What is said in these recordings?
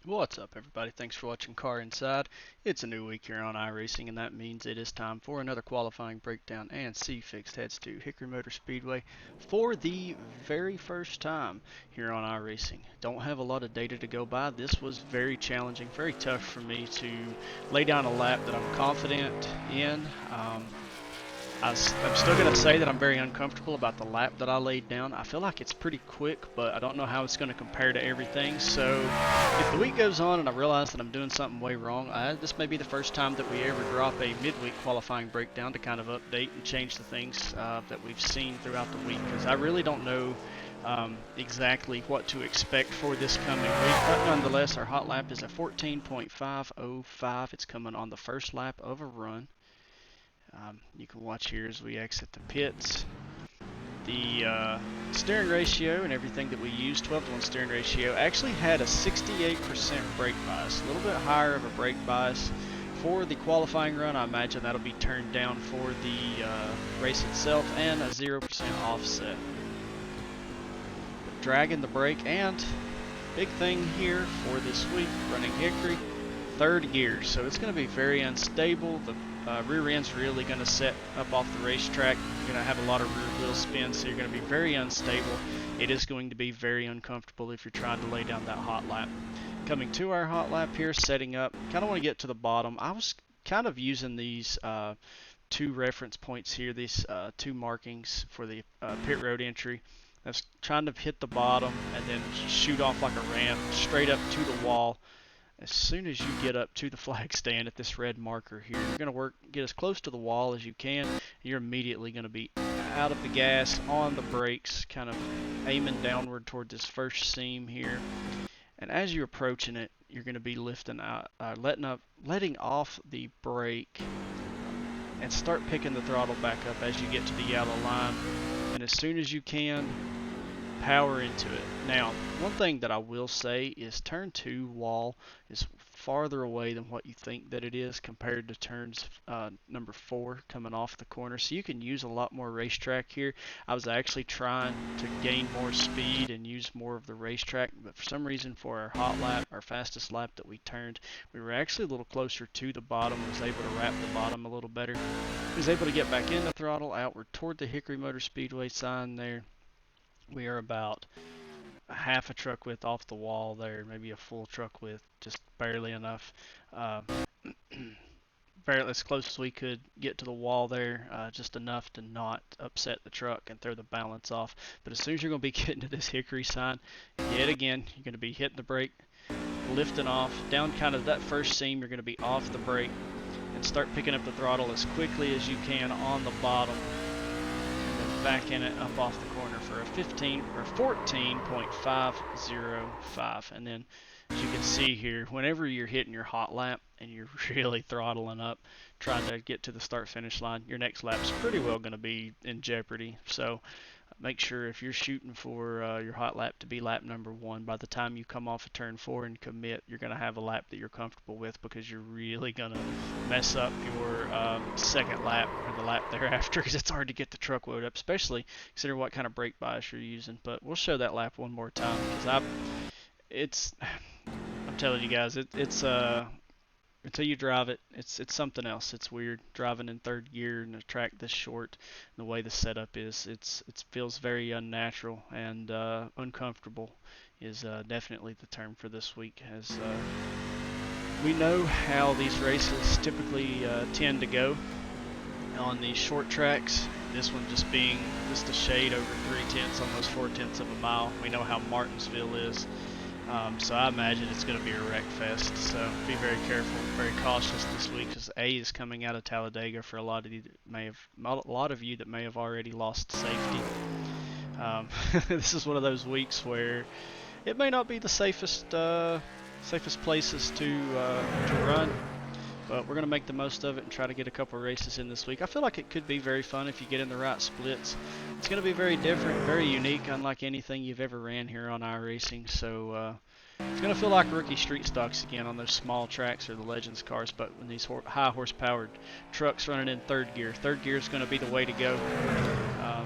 What's up, everybody? Thanks for watching Car Inside. It's a new week here on iRacing, and that means it is time for another qualifying breakdown and C-Fixed heads to Hickory Motor Speedway for the very first time here on iRacing. Don't have a lot of data to go by. This was very challenging, very tough for me to lay down a lap that I'm confident in. I'm still going to say that I'm very uncomfortable about the lap that I laid down. I feel like it's pretty quick, but I don't know how it's going to compare to everything. So if the week goes on and I realize that I'm doing something way wrong, this may be the first time that we ever drop a midweek qualifying breakdown to kind of update and change the things that we've seen throughout the week, because I really don't know exactly what to expect for this coming week. But nonetheless, our hot lap is a 14.505. It's coming on the first lap of a run. You can watch here as we exit the pits. The steering ratio and everything that we use, 12-to-1 steering ratio, actually had a 68% brake bias, a little bit higher of a brake bias. For the qualifying run, I imagine that'll be turned down for the race itself, and a 0% offset. Dragging the brake, and big thing here for this week, running Hickory, third gear, so it's going to be very unstable. The rear end's really going to set up off the racetrack. You're going to have a lot of rear wheel spin, so you're going to be very unstable. It is going to be very uncomfortable if you're trying to lay down that hot lap. Coming to our hot lap here, setting up, kind of want to get to the bottom. I was kind of using these two reference points here, these two markings for the pit road entry. I was trying to hit the bottom and then shoot off like a ramp straight up to the wall. As soon as you get up to the flag stand at this red marker here, you're going to get as close to the wall as you can. You're immediately going to be out of the gas, on the brakes, kind of aiming downward toward this first seam here. And as you're approaching it, you're going to be lifting out, letting off the brake, and start picking the throttle back up as you get to the yellow line. And as soon as you can, power into it. Now, one thing that I will say is turn 2 wall is farther away than what you think that it is compared to turns number 4 coming off the corner. So you can use a lot more racetrack here. I was actually trying to gain more speed and use more of the racetrack, but for some reason for our hot lap, our fastest lap that we turned, we were actually a little closer to the bottom. I was able to wrap the bottom a little better. I was able to get back in the throttle outward toward the Hickory Motor Speedway sign there. We are about a half a truck width off the wall there, maybe a full truck width, just barely enough. Uh, Barely as close as we could get to the wall there, just enough to not upset the truck and throw the balance off. But as soon as you're going to be getting to this Hickory sign, yet again, you're going to be hitting the brake, lifting off, down kind of that first seam, you're going to be off the brake, and start picking up the throttle as quickly as you can on the bottom, back in it up off the corner for a 14.505. And then as you can see here, whenever you're hitting your hot lap and you're really throttling up trying to get to the start finish line, your next lap's pretty well going to be in jeopardy. So make sure if you're shooting for your hot lap to be lap number 1, by the time you come off of turn 4 and commit, you're going to have a lap that you're comfortable with, because you're really going to mess up your second lap or the lap thereafter, because it's hard to get the truck load up, especially considering what kind of brake bias you're using. But we'll show that lap one more time, because I'm telling you guys, it's until you drive it, it's something else. It's weird driving in third gear in a track this short. The way the setup is, it feels very unnatural, and uncomfortable is definitely the term for this week. As we know how these races typically tend to go on these short tracks. This one just being just a shade over 3/10, almost 4/10 of a mile. We know how Martinsville is. So I imagine it's going to be a wreck fest. So be very careful, very cautious this week, because A is coming out of Talladega for a lot of you that may have already lost safety. This is one of those weeks where it may not be the safest places to run, but we're going to make the most of it and try to get a couple of races in this week. I feel like it could be very fun if you get in the right splits. It's going to be very different, very unique, unlike anything you've ever ran here on iRacing. So it's going to feel like rookie street stocks again on those small tracks or the Legends cars, but when these high horsepowered trucks running in third gear. Third gear is going to be the way to go.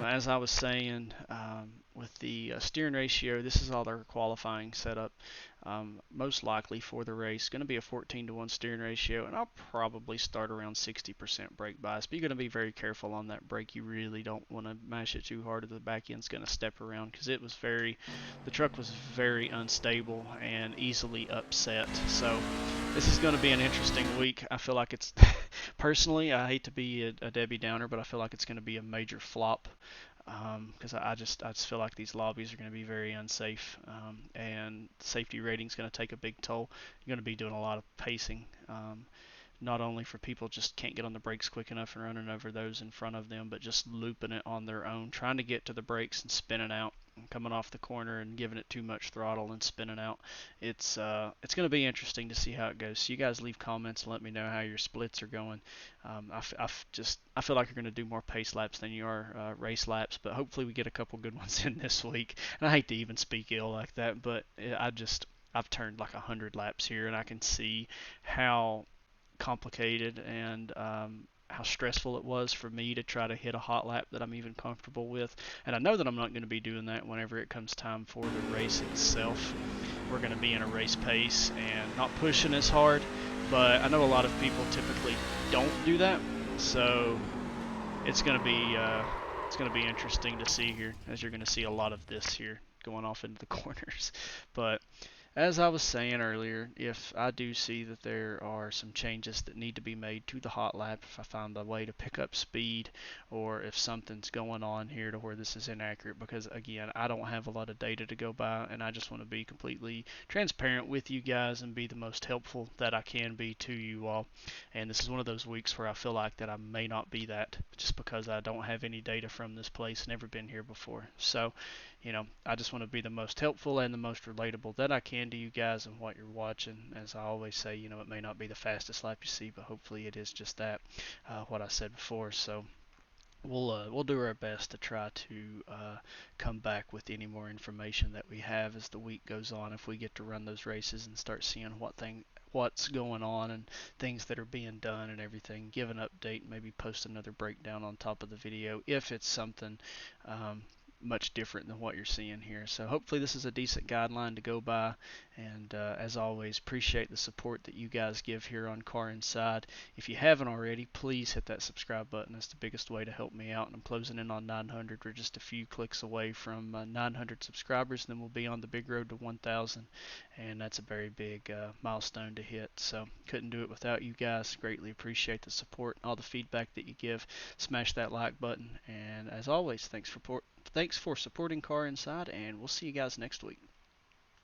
As I was saying, with the steering ratio, this is all their qualifying setup. Most likely for the race, going to be a 14-to-1 steering ratio, and I'll probably start around 60% brake bias. But you're going to be very careful on that brake. You really don't want to mash it too hard, or the back end's going to step around, because the truck was very unstable and easily upset. So this is going to be an interesting week. I feel like it's personally, I hate to be a Debbie Downer, but I feel like it's going to be a major flop, because I just feel like these lobbies are going to be very unsafe, and safety rating is going to take a big toll. You're going to be doing a lot of pacing, not only for people just can't get on the brakes quick enough and running over those in front of them, but just looping it on their own, trying to get to the brakes and spinning out, and coming off the corner and giving it too much throttle and spinning out. It's going to be interesting to see how it goes. So you guys leave comments and let me know how your splits are going. I feel like you're going to do more pace laps than you are race laps, but hopefully we get a couple good ones in this week. And I hate to even speak ill like that, but I've turned like 100 laps here, and I can see how complicated and how stressful it was for me to try to hit a hot lap that I'm even comfortable with. And I know that I'm not going to be doing that whenever it comes time for the race itself. We're going to be in a race pace and not pushing as hard, but I know a lot of people typically don't do that, so it's going to be interesting to see here, as you're going to see a lot of this here going off into the corners. But as I was saying earlier, if I do see that there are some changes that need to be made to the hot lap, if I find a way to pick up speed, or if something's going on here to where this is inaccurate, because again, I don't have a lot of data to go by, and I just want to be completely transparent with you guys and be the most helpful that I can be to you all. And this is one of those weeks where I feel like that I may not be that, just because I don't have any data from this place, never been here before. So, I just want to be the most helpful and the most relatable that I can to you guys and what you're watching. As I always say, it may not be the fastest lap you see, but hopefully it is just that, what I said before. So we'll do our best to try to come back with any more information that we have as the week goes on, if we get to run those races and start seeing what's going on and things that are being done and everything. Give an update, maybe post another breakdown on top of the video if it's something much different than what you're seeing here. So hopefully this is a decent guideline to go by, and as always, appreciate the support that you guys give here on Car Inside. If you haven't already, please hit that subscribe button. That's the biggest way to help me out, and I'm closing in on 900. We're just a few clicks away from 900 subscribers, and then we'll be on the big road to 1,000, and that's a very big milestone to hit. So couldn't do it without you guys. Greatly appreciate the support, all the feedback that you give. Smash that like button, and as always, thanks for supporting Car Inside, and we'll see you guys next week.